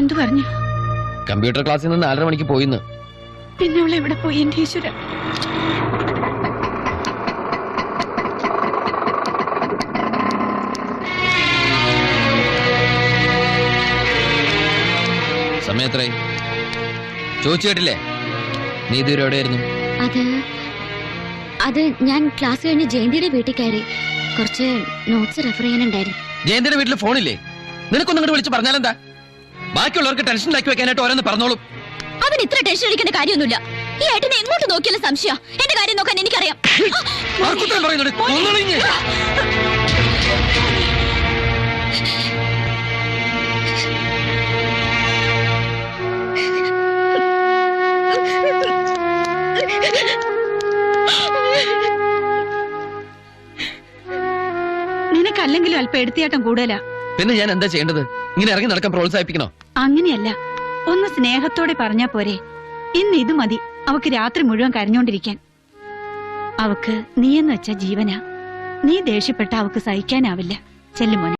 എന്തു പറഞ്ഞു? കമ്പ്യൂട്ടർ ക്ലാസ്സിൽ നിന്ന് 4:30 മണിക്ക് പോയിന്ന്. പിന്നെ അവൾ എവിടെ പോയി എന്റെ ഈശ്വര? സമയം എത്രയായി? ചോദിച്ചു കേട്ടില്ലേ? നീ ഇതുവരെ എവിടെയായിരുന്നു? അത് ഞാൻ ക്ലാസ് കഴിഞ്ഞ് ജയന്തിയുടെ വീട്ടിൽ കയറി കുറച്ച് നോട്ട്സ് റെഫർ ചെയ്യാനുണ്ടായിരുന്നു. ജയന്തിയുടെ വീട്ടിൽ ഫോണില്ലേ? നിനക്കൊന്നും ഇങ്ങോട്ട് വിളിച്ച് പറഞ്ഞാലെന്താ? ബാക്കിയുള്ളവർക്ക് ടെൻഷൻ ഉണ്ടാക്കി വെക്കാനായിട്ട് ഓരോന്ന് പറഞ്ഞോളും. അവൻ ഇത്ര ടെൻഷൻ അടിക്കേണ്ട കാര്യമൊന്നുമില്ല. ഈ ഏട്ടനെ എങ്ങോട്ട് നോക്കിയാലും സംശയം. എന്റെ കാര്യം നോക്കാൻ എനിക്കറിയാം. നിനക്കല്ലെങ്കിലും അല്പം എടുത്തിയാട്ടം കൂടുതലാ. പിന്നെ ഞാൻ എന്താ ചെയ്യേണ്ടത്? ഇങ്ങനെ ഇറങ്ങി നടക്കാൻ പ്രോത്സാഹിപ്പിക്കണോ? അങ്ങനെയല്ല, ഒന്ന് സ്നേഹത്തോടെ പറഞ്ഞാ പോരെ. ഇന്ന് ഇത് മതി അവക്ക് രാത്രി മുഴുവൻ കരഞ്ഞോണ്ടിരിക്കാൻ. അവക്ക് നീയെന്ന് വെച്ച ജീവനാ. നീ ദേഷ്യപ്പെട്ട അവക്ക് സഹിക്കാനാവില്ല. ചെല്ലുമോനെ.